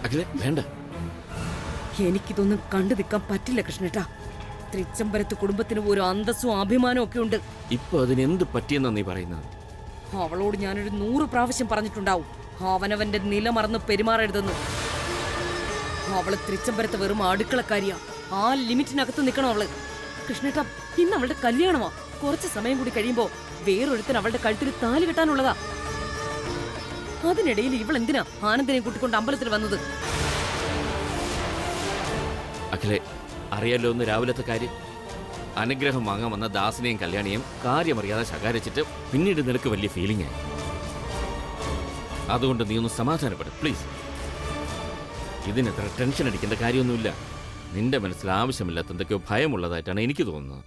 അഖിലെ വേണ്ട. എനിക്കിതൊന്നും കണ്ടു നിൽക്കാൻ പറ്റില്ല കൃഷ്ണേട്ടാ. തൃച്ചംബരത്ത് കുടുംബത്തിന് ഒരു അന്തസ്സും അഭിമാനവും ഒക്കെ ഉണ്ട്. ഇപ്പൊ അതിനെന്ത് പറ്റിയെന്നാ നീ പറയുന്നത്? അവളോട് ഞാനൊരു 100 പ്രാവശ്യം പറഞ്ഞിട്ടുണ്ടാവും അവനവന്റെ നില മറന്ന് പെരുമാറരുതെന്ന്. അവള് തൃച്ചംബരത്ത് വെറും അടുക്കളക്കാരിയാ. ആ ലിമിറ്റിനകത്ത് നിൽക്കണം അവള്. കൃഷ്ണേട്ടാ, ഇന്ന് അവളുടെ കല്യാണമാ. കുറച്ച് സമയം കൂടി കഴിയുമ്പോ വേറൊരുത്തൻ അവളുടെ കഴുത്തിൽ താലി കെട്ടാനുള്ളതാ. അതിനിടയിൽ ഇവൾ എന്തിനാ ആനന്ദിനെ കൂട്ടിക്കൊണ്ട് അമ്പലത്തിൽ വന്നത്? അഖിലെ, അറിയാലോ ഒന്ന് രാവിലത്തെ കാര്യം. അനുഗ്രഹം വാങ്ങാൻ വന്ന ദാസിനെയും കല്യാണിയും കാര്യമറിയാതെ ശകാരിച്ചിട്ട് പിന്നീട് നിനക്ക് വലിയ ഫീലിംഗ് ആയി. അതുകൊണ്ട് നീ ഒന്ന് സമാധാനപ്പെടും പ്ലീസ്. ഇതിനെത്ര ടെൻഷൻ അടിക്കേണ്ട കാര്യമൊന്നുമില്ല. നിന്റെ മനസ്സിൽ ആവശ്യമില്ലാത്ത എന്തൊക്കെയോ ഭയമുള്ളതായിട്ടാണ് എനിക്ക് തോന്നുന്നത്.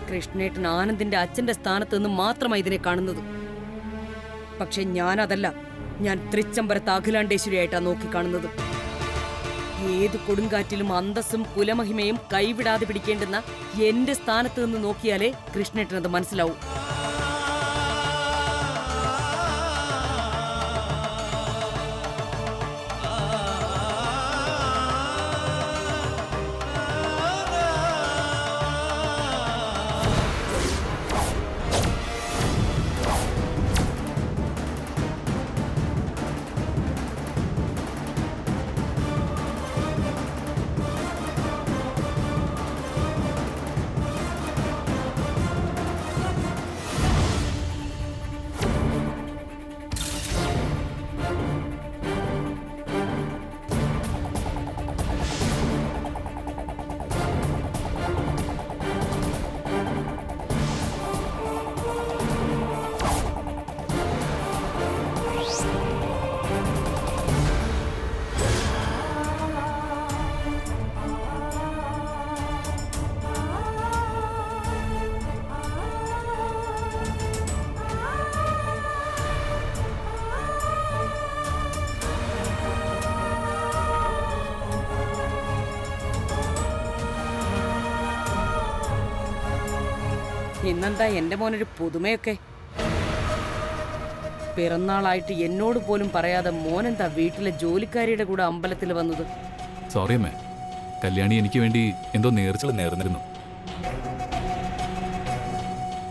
കൃഷ്ണേട്ടൻ ആനന്ദിന്റെ അച്ഛന്റെ സ്ഥാനത്ത് നിന്ന് മാത്രമായി ഇതിനെ കാണുന്നത്. പക്ഷെ ഞാനതല്ല. ഞാൻ തൃച്ചംബരത്ത് അഖിലാണ്ടേശ്വരിയായിട്ടാണ് നോക്കിക്കാണുന്നത്. ഏത് കൊടുങ്കാറ്റിലും അന്തസ്സും കുലമഹിമയും കൈവിടാതെ പിടിക്കേണ്ടുന്ന എന്റെ സ്ഥാനത്ത് നിന്ന് നോക്കിയാലേ കൃഷ്ണേട്ടനത് മനസ്സിലാവൂ. ഇന്നെന്താ എന്റെ മോനൊരു പുതുമയൊക്കെ? പിറന്നാളായിട്ട് എന്നോട് പോലും പറയാതെ മോനെന്താ വീട്ടിലെ ജോലിക്കാരിയുടെ കൂടെ അമ്പലത്തിൽ വന്നത്? സോറി അമ്മേ, കല്യാണി എനിക്ക് വേണ്ടി എന്തോ നേർച്ചകൾ നേർന്നിരുന്നു.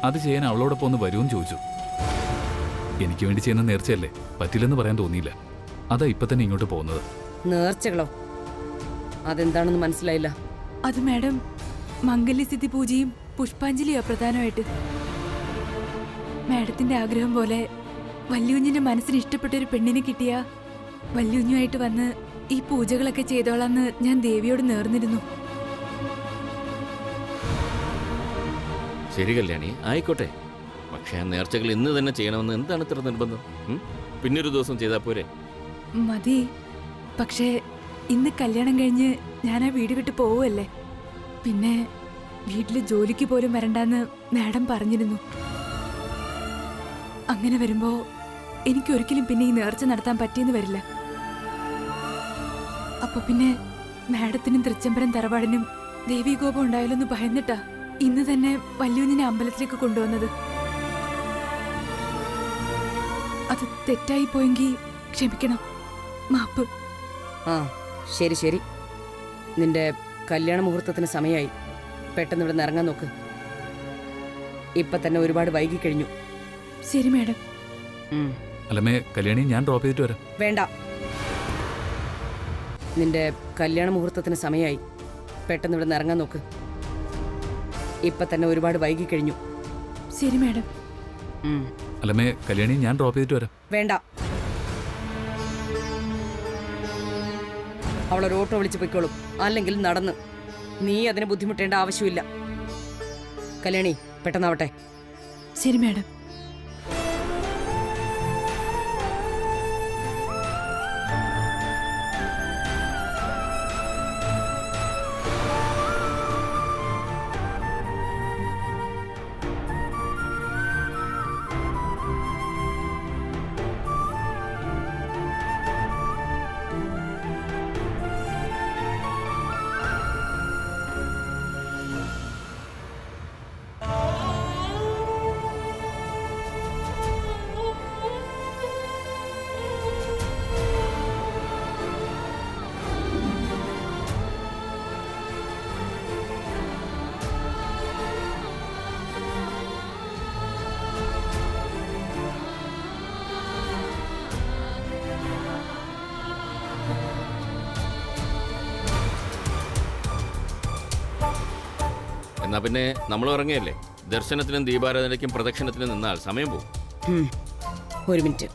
അത് ചെയ്യാൻ അവളോടൊപ്പം ഒന്ന് വരുമെന്ന് ചോദിച്ചു. എനിക്ക് വേണ്ടി ചെയ്യുന്ന നേർച്ചയല്ലേ, പറ്റില്ലെന്ന് പറയാൻ തോന്നിയില്ല. അതാ ഇപ്പൊ തന്നെ ഇങ്ങോട്ട് പോകുന്നത്. നേർച്ചകളോ? അതെന്താണെന്ന് മനസ്സിലായില്ല. അത് മാഡം, മംഗല്യസിദ്ധി പൂജയും പുഷ്പാഞ്ജലിയോ പ്രധാനമായിട്ട്. മാഡത്തിന്റെ ആഗ്രഹം പോലെ വല്യുഞ്ഞിന്റെ മനസ്സിന് ഇഷ്ടപ്പെട്ട ഒരു പെണ്ണിനെ കിട്ടിയ വല്യുഞ്ഞുമായിട്ട് വന്ന് ഈ പൂജകളൊക്കെ ചെയ്തോളാന്ന് ഞാൻ ദേവിയോട് നേർന്നിരുന്നു. ശരി കല്യാണി, ആയിക്കോട്ടെ. പക്ഷെ ആ നേർച്ചകൾ ഇന്ന് തന്നെ ചെയ്യണമെന്ന് എന്താണ് ഇത്ര നിർബന്ധം? പിന്നൊരു ദിവസം ചെയ്താൽ പോരെ? മതി. പക്ഷേ ഇന്ന് കല്യാണം കഴിഞ്ഞ് ഞാൻ ആ വീട് വിട്ട് പോവുമല്ലേ. പിന്നെ വീട്ടില് ജോലിക്ക് പോലും വരണ്ടെന്ന് മാഡം പറഞ്ഞിരുന്നു. അങ്ങനെ വരുമ്പോ എനിക്കൊരിക്കലും പിന്നെ ഈ നേർച്ച നടത്താൻ പറ്റിയെന്ന് വരില്ല. അപ്പൊ പിന്നെ മാഡത്തിനും തൃച്ചംബരം തറവാടിനും ദേവീകോപം ഉണ്ടായാലൊന്ന് ഭയന്നിട്ടാ ഇന്ന് തന്നെ വല്യുഞ്ഞിനെ അമ്പലത്തിലേക്ക് കൊണ്ടുവന്നത്. അത് തെറ്റായി പോയെങ്കിൽ ക്ഷമിക്കണം, മാപ്പ്. ആ ശരി ശരി, നിന്റെ കല്യാണ മുഹൂർത്തത്തിന് സമയമായി. പെട്ടെന്ന് ഇവിടെ നിന്ന് ഇറങ്ങാൻ നോക്ക്. ഇപ്പൊ തന്നെ ഒരുപാട് വൈകിക്കഴിഞ്ഞു. ശരി മാഡം. അല്ലമ്മേ, കല്യാണി ഞാൻ ഡ്രോപ്പ് ചെയ്തിട്ട് വരാം. വേണ്ട, നിന്റെ കല്യാണ മുഹൂർത്തത്തിന് സമയമായി. പെട്ടെന്ന് ഇവിടെ നിന്ന് ഇറങ്ങാൻ നോക്ക്. ഇപ്പൊ തന്നെ ഒരുപാട് വൈകിക്കഴിഞ്ഞു. ശരി മാഡം. അല്ലമ്മേ, കല്യാണി ഞാൻ ഡ്രോപ്പ് ചെയ്തിട്ട് വരാം. വേണ്ട, അവളൊരു ഓട്ടോ വിളിച്ച് പൊയ്ക്കോളും, അല്ലെങ്കിൽ നടന്ന്. നീ അതിന് ബുദ്ധിമുട്ടേണ്ട ആവശ്യമില്ല. കല്യാണി പെട്ടെന്നാവട്ടെ. ശരി മാഡം. എന്നാ പിന്നെ നമ്മൾ ഇറങ്ങിയല്ലേ, ദർശനത്തിനും ദീപാരാധനയ്ക്കും പ്രദക്ഷിണത്തിനും നിന്നാൽ സമയം പോകും. ഒരു മിനിറ്റ്.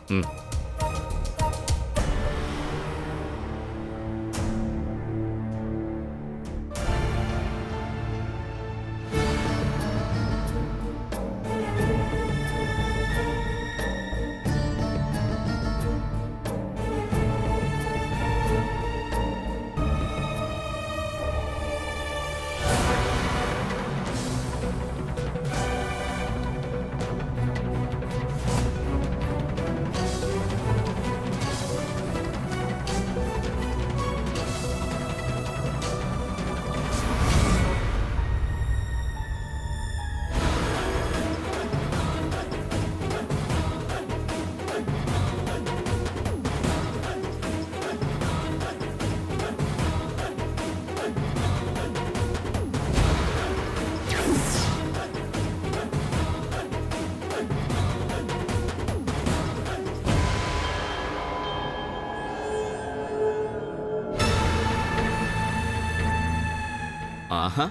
ആഹാ,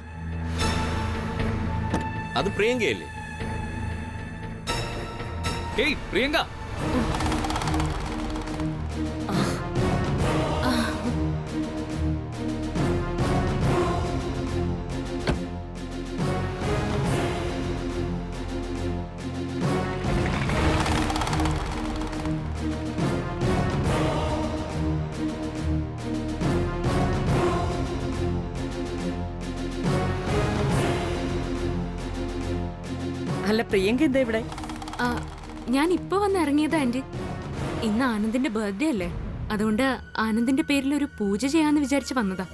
അത് പ്രിയങ്കയല്ലേ? ഏയ് പ്രിയങ്ക, അല്ല പ്രിയങ്ക എന്താ ഇവിടെ? ഞാൻ ഇപ്പൊ വന്ന് ഇറങ്ങിയതാ ആന്റി. ഇന്ന് ആനന്ദിന്റെ ബർത്ത്ഡേ അല്ലേ, അതുകൊണ്ട് ആനന്ദിന്റെ പേരിൽ ഒരു പൂജ ചെയ്യാന്ന് വിചാരിച്ച് വന്നതാ.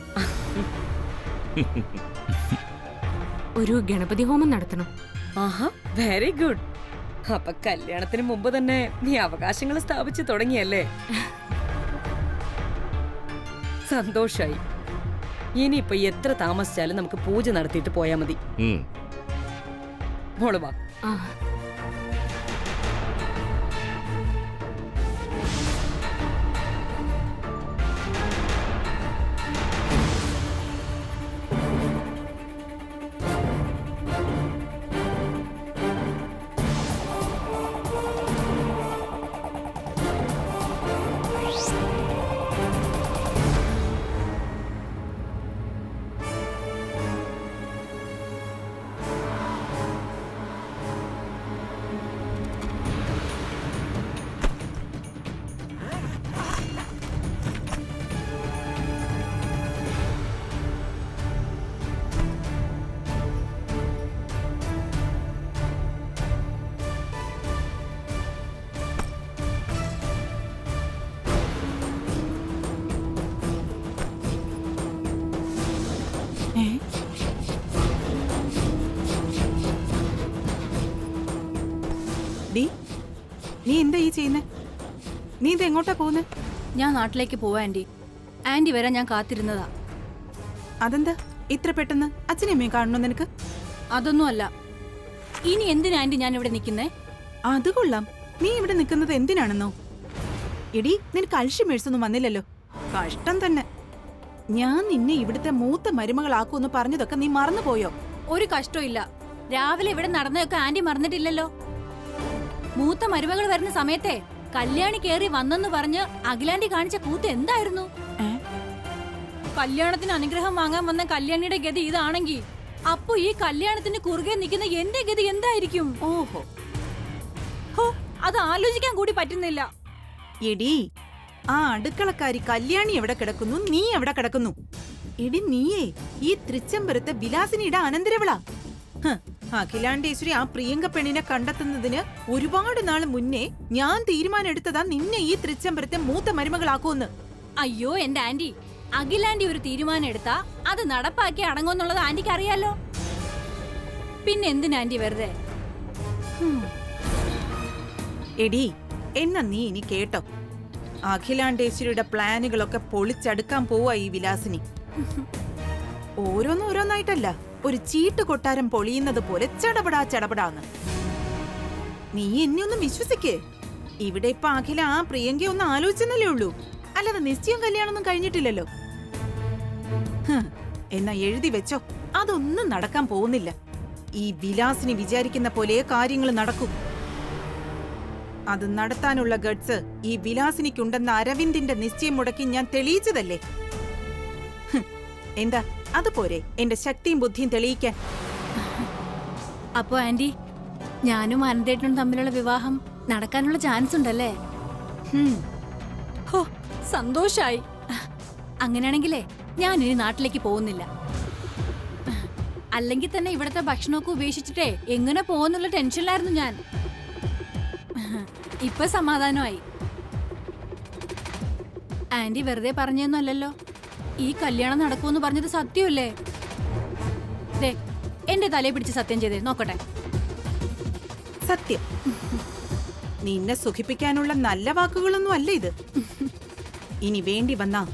ഒരു ഗണപതി ഹോമം നടത്തണം. ആഹാ, വെരി ഗുഡ്. അപ്പൊ കല്യാണത്തിന് മുമ്പ് തന്നെ നീ അവകാശങ്ങൾ സ്ഥാപിച്ചു തുടങ്ങിയല്ലേ? സന്തോഷായി. ഇനിയിപ്പൊ എത്ര താമസിച്ചാലും നമുക്ക് പൂജ നടത്തിയിട്ട് പോയാ മതി. മോള് വാ. നീ എന്താ ഈ ചെയ്യുന്നേ? നീ ഇത് എങ്ങോട്ടാ പോകുന്നേ? ഞാൻ നാട്ടിലേക്ക് പോവാ ആന്റി. ആന്റി വരാൻ ഞാൻ കാത്തിരുന്നതാ. അതെന്താ ഇത്ര പെട്ടെന്ന്? അച്ഛനെ അമ്മയും കാണണോ നിനക്ക്? അതൊന്നുമല്ല. ഇനി എന്തിനാ ആന്റി ഞാൻ ഇവിടെ നിൽക്കുന്നേ? അത് കൊള്ളാം. നീ ഇവിടെ നിൽക്കുന്നത് എന്തിനാണെന്നോ? എടി, നിനക്ക് അൽഷിമേഴ്സൊന്നും വന്നില്ലല്ലോ. കഷ്ടം തന്നെ. ഞാൻ നിന്നെ ഇവിടുത്തെ മൂത്ത മരുമകളാക്കൂന്ന് പറഞ്ഞതൊക്കെ നീ മറന്നുപോയോ? ഒരു കഷ്ടവും ഇല്ല. രാവിലെ ഇവിടെ നടന്നതൊക്കെ ആന്റി മറന്നിട്ടില്ലല്ലോ. മൂത്ത മരുമകൾ വരുന്ന സമയത്തെ കല്യാണി കേറി വന്നെന്ന് പറഞ്ഞ് അഖിലാന്റി കാണിച്ച കൂത്ത് എന്തായിരുന്നു? കല്യാണത്തിന് അനുഗ്രഹം വാങ്ങാൻ വന്ന കല്യാണിയുടെ ഗതി ഇതാണെങ്കിൽ അപ്പൊ ഈ കല്യാണത്തിന് കുറുകെ നിൽക്കുന്ന എന്റെ ഗതി എന്തായിരിക്കും? ഓഹോ, അത് ആലോചിക്കാൻ കൂടി പറ്റുന്നില്ല. എടി, ആ അടുക്കളക്കാരി കല്യാണി എവിടെ കിടക്കുന്നു, നീ എവിടെ കിടക്കുന്നു? എടി, നീയേ ഈ തൃച്ചംബരത്തെ വിലാസിനിയുടെ അനന്തരവളാ. അഖിലാണ്ടേശ്വരി ആ പ്രിയങ്ക പെണ്ണിനെ കണ്ടെത്തുന്നതിന് ഒരുപാട് നാൾ മുന്നേ ഞാൻ തീരുമാനം എടുത്തതാ നിന്നെ ഈ തൃച്ചംബരത്തെ മൂത്ത മരുമകളാക്കൂന്ന്. അയ്യോ എന്റെ ആന്റി, അഖിലാന്റി ഒരു തീരുമാനം എടുത്താ അത് നടപ്പാക്കി അടങ്ങുമെന്നുള്ളത് ആന്റിക്ക് അറിയാലോ. പിന്നെ എന്തിനാ ആന്റി വെറുതെ? എടി, എന്നാ നീ ഇനി കേട്ടോ, അഖിലാണ്ടേശ്വരിയുടെ പ്ലാനുകളൊക്കെ പൊളിച്ചടുക്കാൻ പോവാ ഈ വിലാസിനി. ഓരോന്നോരോന്നായിട്ടല്ല, ഒരു ചീട്ട് കൊട്ടാരം പൊളിയുന്നത് പോലെ ചടപടാന്ന്. നീ എന്നെ ഒന്ന് വിശ്വസിക്കേ. ഇവിടെ ഇപ്പൊ അഖില ആ പ്രിയങ്ക ഒന്ന് ആലോചിച്ചെന്നല്ലേ ഉള്ളൂ, അല്ലാതെ നിശ്ചയം കല്യാണമൊന്നും കഴിഞ്ഞിട്ടില്ലല്ലോ. എന്നാ എഴുതി വെച്ചോ, അതൊന്നും നടക്കാൻ പോകുന്നില്ല. ഈ വിലാസിനി വിചാരിക്കുന്ന പോലെ കാര്യങ്ങൾ നടക്കും. അത് നടത്താനുള്ള ഗഡ്സ് ഈ വിലാസിനിക്കുണ്ടെന്ന അരവിന്ദിന്റെ നിശ്ചയം മുടക്കി ഞാൻ തെളിയിച്ചതല്ലേ? എന്താ അതുപോരെ എന്റെ ശക്തിയും ബുദ്ധിയും തെളിയിക്കാൻ? അപ്പോ ആന്റി, ഞാനും ആനന്ദേട്ടനും തമ്മിലുള്ള വിവാഹം നടക്കാനുള്ള ചാൻസ് ഉണ്ടല്ലേ? ഹോ, സന്തോഷായി. അങ്ങനെയാണെങ്കിലേ ഞാൻ ഇനി നാട്ടിലേക്ക് പോകുന്നില്ല. അല്ലെങ്കിൽ തന്നെ ഇവിടുത്തെ ഭക്ഷണമൊക്കെ ഉപേക്ഷിച്ചിട്ടേ എങ്ങനെ പോകുന്നുള്ള ടെൻഷനിലായിരുന്നു ഞാൻ. ഇപ്പൊ സമാധാനമായി. ആന്റി വെറുതെ പറഞ്ഞൊന്നുമല്ലല്ലോ, ഈ കല്യാണം നടക്കുമെന്ന് പറഞ്ഞത് സത്യമല്ലേ? ദേ, എന്റെ തലയെ പിടിച്ച് സത്യം ചെയ്തേ നോക്കട്ടെ. സത്യം. നിന്നെ സുഖിപ്പിക്കാനുള്ള നല്ല വാക്കുകളൊന്നും അല്ല ഇത്. ഇനി വേണ്ടി വന്ന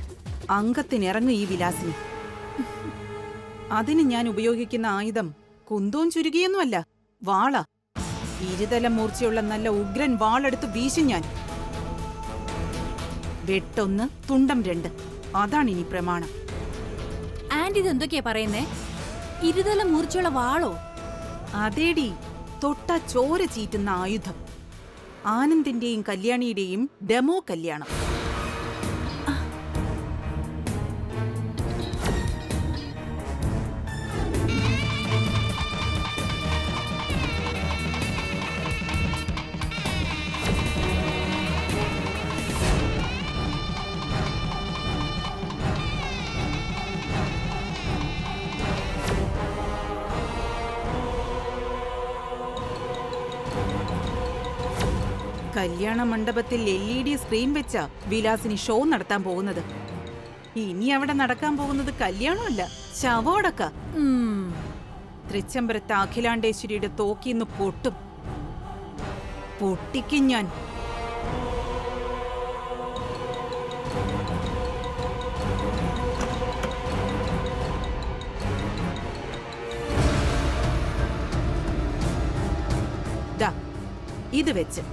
അംഗത്തിനിറങ്ങും ഈ വിലാസിനി. അതിന് ഞാൻ ഉപയോഗിക്കുന്ന ആയുധം കുന്തവും ചുരുകിയൊന്നുമല്ല, വാള. ഇരുതല മൂർച്ചയുള്ള നല്ല ഉഗ്രൻ വാളെടുത്ത് വീശും ഞാൻ. വെട്ടൊന്ന് തുണ്ടം 2. അതാണ് ഇനി പ്രമാണം. ആന്റി ഇത് എന്തൊക്കെയാ പറയുന്നേ? ഇരുതല മൂർച്ചയുള്ള വാളോ? അതേടി, തൊട്ട ചോര ചീറ്റുന്ന ആയുധം. ആനന്ദിന്റെയും കല്യാണിയുടെയും ഡെമോ കല്യാണം. കല്യാണ മണ്ഡപത്തിൽ LED സ്ക്രീൻ വെച്ചാ വിലാസിനി ഷോ നടത്താൻ പോകുന്നത്. ഇനി അവിടെ നടക്കാൻ പോകുന്നത് കല്യാണമല്ല, ശവോടക്ക. തൃച്ചംബരത്തെ അഖിലാണ്ടേശ്വരിയുടെ തോക്കിന്ന് പൊട്ടും. പൊട്ടിക്കും ഞാൻ. ദാ, ഇത് വെച്ച്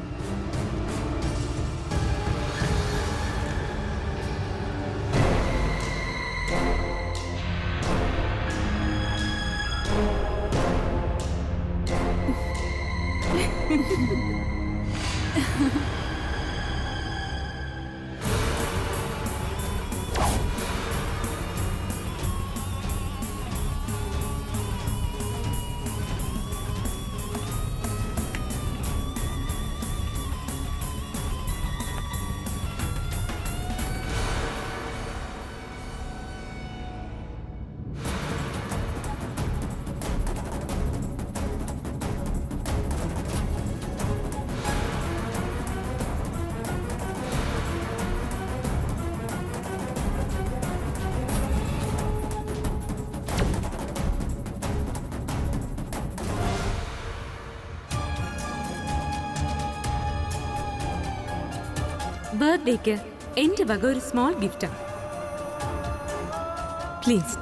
ബർത്ത്ഡേക്ക് എന്റെ വക ഒരു സ്മോൾ ഗിഫ്റ്റാ. പ്ലീസ്.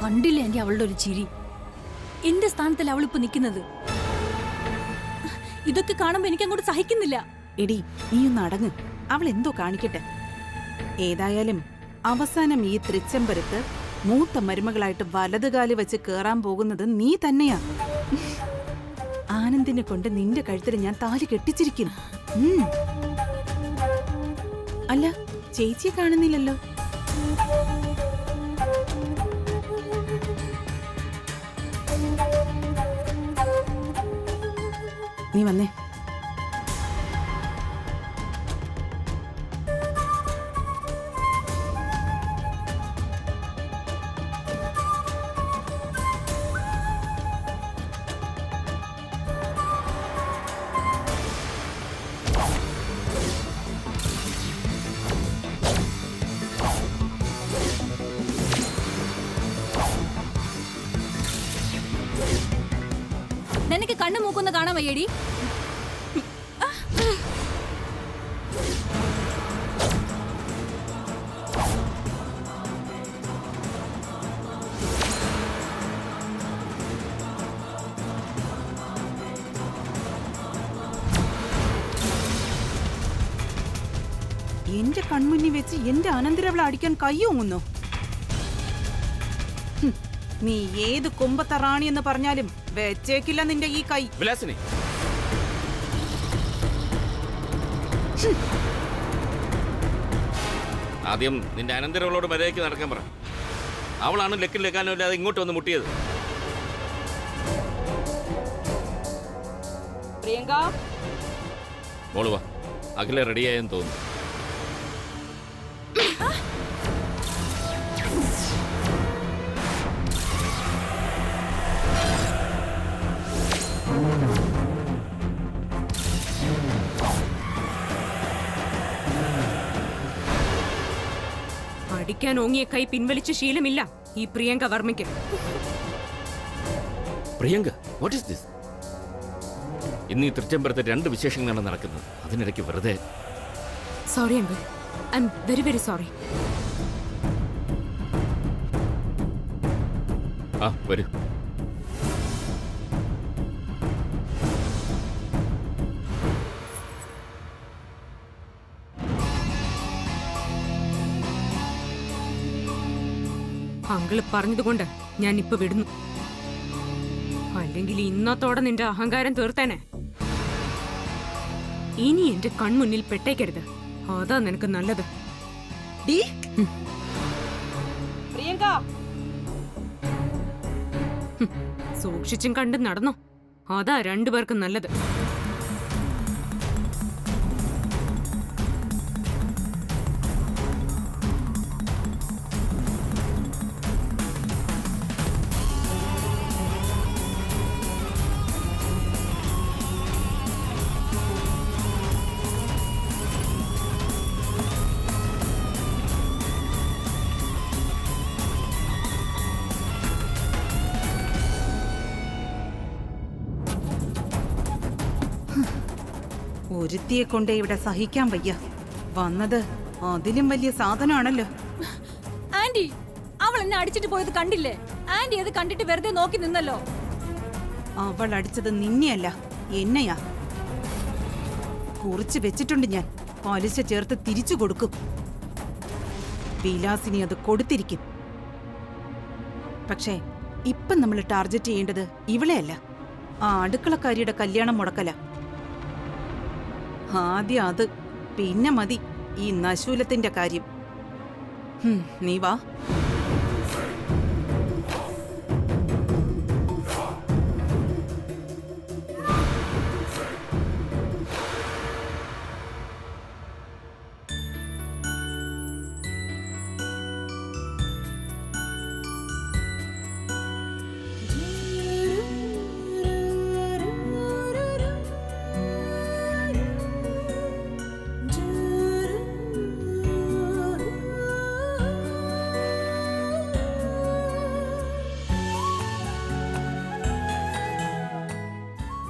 കണ്ടില്ലേ ആന്റി അവളുടെ ഒരു ചിരി? എന്റെ സ്ഥാനത്തല്ല അവളിപ്പോ നിൽക്കുന്നത്. ഇതൊക്കെ കാണുമ്പോ എനിക്ക് അങ്ങോട്ട് സഹിക്കുന്നില്ല. എടി, നീ ഒന്ന് അടങ്ങ്. അവൾ എന്തോ കാണിക്കട്ടെ. ഏതായാലും അവസാനം ഈ തൃച്ചംബരത്ത് മൂത്ത മരുമകളായിട്ട് വലതുകാല് വെച്ച് കേറാൻ പോകുന്നത് നീ തന്നെയാ. ആനന്ദിനെ കൊണ്ട് നിന്റെ കഴുത്തിൽ ഞാൻ താലി കെട്ടിച്ചിരിക്കും. അല്ല, ചേച്ചിയെ കാണുന്നില്ലല്ലോ. നീ വന്നേ. നിനക്ക് കണ്ണു മൂക്കൊന്ന് കാണാൻ വയ്യടി? എന്റെ കൺമുന്നിൽ വെച്ച് എന്റെ അനന്തരവളെ അടിക്കാൻ കയ്യോങ്ങുന്നു. നീ ഏത് കുമ്പത്തെ റാണി എന്ന് പറഞ്ഞാലും വെച്ചേക്കില്ല നിന്റെ ഈ കൈ. വിലാസിനി, ആദ്യം നിന്റെ അനന്തരവളോട് മര്യാദയ്ക്ക് നടക്കാൻ പറ. അവളാണ് ലക്കിൽ ലെക്കാനോ ഇല്ലാതെ ഇങ്ങോട്ട് വന്ന് മുട്ടിയത്. പ്രിയങ്ക, മോള് വാ, അഖില റെഡിയായെന്ന് തോന്നുന്നു. അടിക്കാൻ ഓങ്ങിയ കൈ പിൻവലിച്ച ശീലമില്ല ഈ പ്രിയങ്ക വർമ്മയ്ക്ക്. Priyanka, what is this? ഇന്ന് ഈ തൃച്ചംബരത്തെ 2 വിശേഷങ്ങളാണ് നടക്കുന്നത്. അതിനിടയ്ക്ക് വെറുതെ. Sorry uncle, I am very very sorry. ആ വരൂ. അങ്കിള് പറഞ്ഞതുകൊണ്ട് ഞാൻ ഇപ്പൊ വിടുന്നു. അല്ലെങ്കിൽ ഇന്നത്തോടെ നിന്റെ അഹങ്കാരം തീർത്തേനെ. ഇനി എന്റെ കൺമുന്നിൽ പെട്ടേക്കരുത്. അതാ നിനക്ക് നല്ലത്. ഡീ, പ്രിയങ്ക, സൂക്ഷിച്ചും കണ്ടും നടന്നോ. അതാ രണ്ടുപേർക്കും നല്ലത്. ഒരുത്തിയെ കൊണ്ടേ ഇവിടെ സഹിക്കാൻ വയ്യ. വന്നത് അതിലും വലിയ സാധനമാണല്ലോ. ആന്റി, അവൾ എന്നെ അടിച്ചിട്ട് പോയത് കണ്ടില്ലേ? ആന്റി അത് കണ്ടിട്ട് വെറുതെ നോക്കി നിന്നല്ലോ. അവൾ അടിച്ചത് നിന്നെയല്ല, എന്നെയാ. കുറിച്ച് വെച്ചിട്ടുണ്ട് ഞാൻ. പലിശ ചേർത്ത് തിരിച്ചു കൊടുക്കും. വിലാസിനി അത് കൊടുത്തിരിക്കും. പക്ഷേ ഇപ്പം നമ്മൾ ടാർഗറ്റ് ചെയ്യേണ്ടത് ഇവളെയല്ല, ആ അടുക്കളക്കാരിയുടെ കല്യാണം മുടക്കല. ആദ്യം അത്, പിന്നെ മതി ഈ നശൂലത്തിന്റെ കാര്യം. നീ വാ.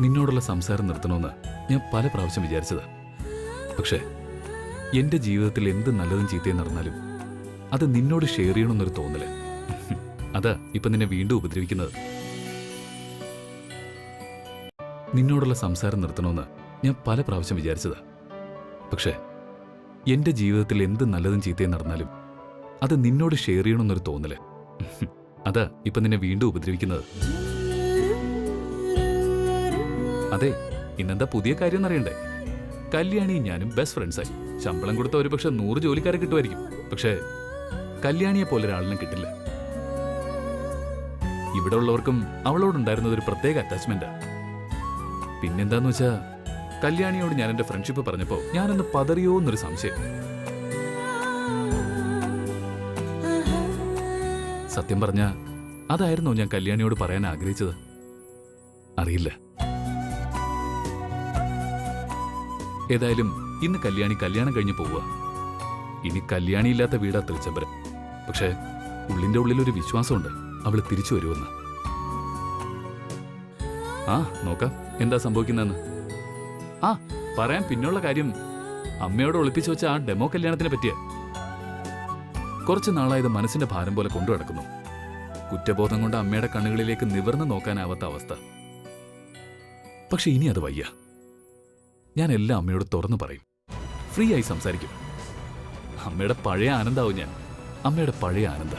നിന്നോടുള്ള സംസാരം നിർത്തണമെന്ന് ഞാൻ പല പ്രാവശ്യം വിചാരിച്ചത്. പക്ഷേ എന്റെ ജീവിതത്തിൽ എന്ത് നല്ലതും ചീത്തയും നടന്നാലും അത് നിന്നോട് ഷെയർ ചെയ്യണമെന്നൊരു തോന്നല്. അതാ ഇപ്പൊ നിന്നെ വീണ്ടും ഉപദ്രവിക്കുന്നത്. നിന്നോടുള്ള സംസാരം നിർത്തണമെന്ന് ഞാൻ പല പ്രാവശ്യം വിചാരിച്ചത്. പക്ഷേ എന്റെ ജീവിതത്തിൽ എന്ത് നല്ലതും ചീത്തയും നടന്നാലും അത് നിന്നോട് ഷെയർ ചെയ്യണമെന്നൊരു തോന്നല്. അതാ ഇപ്പൊ നിന്നെ വീണ്ടും ഉപദ്രവിക്കുന്നത്. അതെ, ഇന്നെന്താ പുതിയ കാര്യം എന്നറിയണ്ടേ? കല്യാണിയും ഞാനും ബെസ്റ്റ് ഫ്രണ്ട്സായി. ശമ്പളം കൊടുത്ത ഒരു പക്ഷെ 100 ജോലിക്കാരെ കിട്ടുമായിരിക്കും. പക്ഷേ കല്യാണിയെ പോലെ ഒരാളിനും കിട്ടില്ല. ഇവിടെ ഉള്ളവർക്കും അവളോടുണ്ടായിരുന്നത് ഒരു പ്രത്യേക അറ്റാച്ച്മെന്റാ. പിന്നെന്താന്ന് വെച്ചാ, കല്യാണിയോട് ഞാൻ എന്റെ ഫ്രണ്ട്ഷിപ്പ് പറഞ്ഞപ്പോ ഞാനൊന്ന് പതറിയോ എന്നൊരു സംശയം. സത്യം പറഞ്ഞ അതായിരുന്നോ ഞാൻ കല്യാണിയോട് പറയാൻ ആഗ്രഹിച്ചത്? അറിയില്ല. ഏതായാലും ഇന്ന് കല്യാണി കല്യാണം കഴിഞ്ഞ് പോവുക. ഇനി കല്യാണിയില്ലാത്ത വീടാ തൃച്ചംബരം. പക്ഷേ ഉള്ളിന്റെ ഉള്ളിലൊരു വിശ്വാസമുണ്ട്, അവള് തിരിച്ചു വരുമെന്ന്. ആ നോക്കാം എന്താ സംഭവിക്കുന്നതെന്ന്. ആ പറയാൻ പിന്നുള്ള കാര്യം, അമ്മയോട് ഒളിപ്പിച്ചു വെച്ച ആ ഡെമോ കല്യാണത്തിനെ പറ്റിയ. കുറച്ചു നാളായത് മനസ്സിന്റെ ഭാരം പോലെ കൊണ്ടു നടക്കുന്നു. കുറ്റബോധം കൊണ്ട് അമ്മയുടെ കണ്ണുകളിലേക്ക് നിവർന്നു നോക്കാനാവാത്ത അവസ്ഥ. പക്ഷെ ഇനി അത് വയ്യ. ഞാൻ എല്ലാം അമ്മയോട് തുറന്നു പറയും. ഫ്രീ ആയി സംസാരിക്കും. അമ്മയുടെ പഴയ ആനന്ദാവും ഞാൻ, അമ്മയുടെ പഴയ ആനന്ദ.